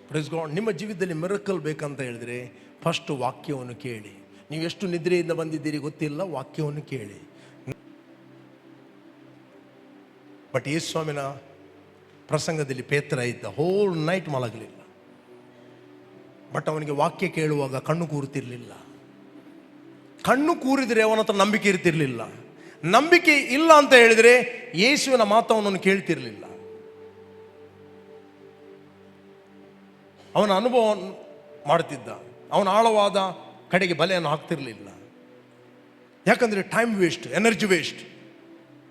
Praise God. ನಿಮ್ಮ ಜೀವಿತದಲ್ಲಿ miracle ಬೇಕಂತ ಹೇಳಿದ್ರೆ ಫಸ್ಟ್ ವಾಕ್ಯವನ್ನು ಕೇಳಿ. ನೀವು ಎಷ್ಟು ನಿದ್ರೆಯಿಂದ ಬಂದಿದ್ದೀರಿ ಗೊತ್ತಿಲ್ಲ, ವಾಕ್ಯವನ್ನು ಕೇಳಿ. ಬಟ್ ಯೇಸು ಸ್ವಾಮಿನ ಪ್ರಸಂಗದಲ್ಲಿ ಪೇತ್ರ ಇದ್ದ, ಹೋಲ್ ನೈಟ್ ಮಲಗಲಿಲ್ಲ. ಬಟ್ ಅವನಿಗೆ ವಾಕ್ಯ ಕೇಳುವಾಗ ಕಣ್ಣು ಕೂರುತ್ತಿರಲಿಲ್ಲ. ಕಣ್ಣು ಕೂರಿದರೆ ಅವನ ಹತ್ರ ನಂಬಿಕೆ ಇರ್ತಿರ್ಲಿಲ್ಲ. ನಂಬಿಕೆ ಇಲ್ಲ ಅಂತ ಹೇಳಿದರೆ ಯೇಸುವಿನ ಮಾತವನನ್ನು ಕೇಳ್ತಿರ್ಲಿಲ್ಲ. ಅವನ ಅನುಭವ ಮಾಡ್ತಿದ್ದ, ಅವನ ಆಳವಾದ ಕಡೆಗೆ ಬಲೆಯನ್ನು ಹಾಕ್ತಿರ್ಲಿಲ್ಲ. ಯಾಕಂದರೆ ಟೈಮ್ ವೇಸ್ಟ್, ಎನರ್ಜಿ ವೇಸ್ಟ್.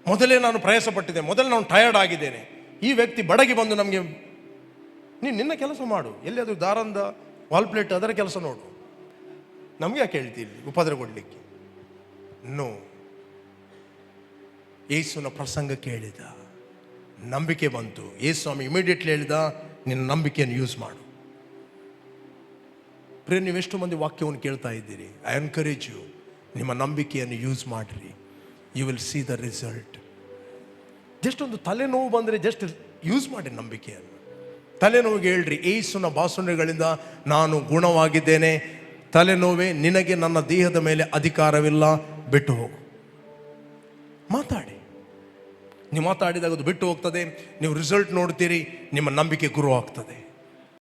ಮೊದಲೇ ನಾನು ಪ್ರಯಾಸ ಪಟ್ಟಿದ್ದೇನೆ, ಮೊದಲೇ ನಾನು ಟಯರ್ಡ್ ಆಗಿದ್ದೇನೆ. ಈ ವ್ಯಕ್ತಿ ಬಡಗಿ ಬಂದು ನಮಗೆ, ನೀನು ನಿನ್ನ ಕೆಲಸ ಮಾಡು, ಎಲ್ಲಿಯಾದರೂ ದಾರಂದ ವಾಲ್ ಪ್ಲೇಟ್ ಅದರ ಕೆಲಸ ನೋಡು, ನಮಗೆ ಯಾಕೆ ಹೇಳ್ತೀವಿ ಉಪದ್ರ ಕೊಡಲಿಕ್ಕೆ? ನೋ. ಯೇಸುವಿನ ಪ್ರಸಂಗ ಕೇಳಿದ, ನಂಬಿಕೆ ಬಂತು. ಯೇಸು ಸ್ವಾಮಿ ಇಮಿಡಿಯೇಟ್ಲಿ ಹೇಳಿದ, ನಿನ್ನ ನಂಬಿಕೆಯನ್ನು ಯೂಸ್ ಮಾಡು. ಪ್ರಿಯ, ನೀವೆಷ್ಟು ಮಂದಿ ವಾಕ್ಯವನ್ನು ಕೇಳ್ತಾ ಇದ್ದೀರಿ? ಐ ಎನ್ಕರೇಜ್ ಯು, ನಿಮ್ಮ ನಂಬಿಕೆಯನ್ನು ಯೂಸ್ ಮಾಡಿರಿ. You will see the result. Just ಒಂದು ತಲೆನೋವು ಬಂದರೆ ಜಸ್ಟ್ ಯೂಸ್ ಮಾಡಿ ನಂಬಿಕೆಯನ್ನು. ತಲೆನೋವಿಗೆ ಹೇಳ್ರಿ, ಯೇಸುವಿನ ಬಾಸುಂಡೆಗಳಿಂದ ನಾನು ಗುಣವಾಗಿದ್ದೇನೆ. ತಲೆನೋವೇ, ನಿನಗೆ ನನ್ನ ದೇಹದ ಮೇಲೆ ಅಧಿಕಾರವಿಲ್ಲ, ಬಿಟ್ಟು ಹೋಗು. ಮಾತಾಡಿ. ನೀವು ಮಾತಾಡಿದಾಗ ಅದು ಬಿಟ್ಟು ಹೋಗ್ತದೆ. ನೀವು ರಿಸಲ್ಟ್ ನೋಡ್ತೀರಿ, ನಿಮ್ಮ ನಂಬಿಕೆ ಗುರು ಆಗ್ತದೆ.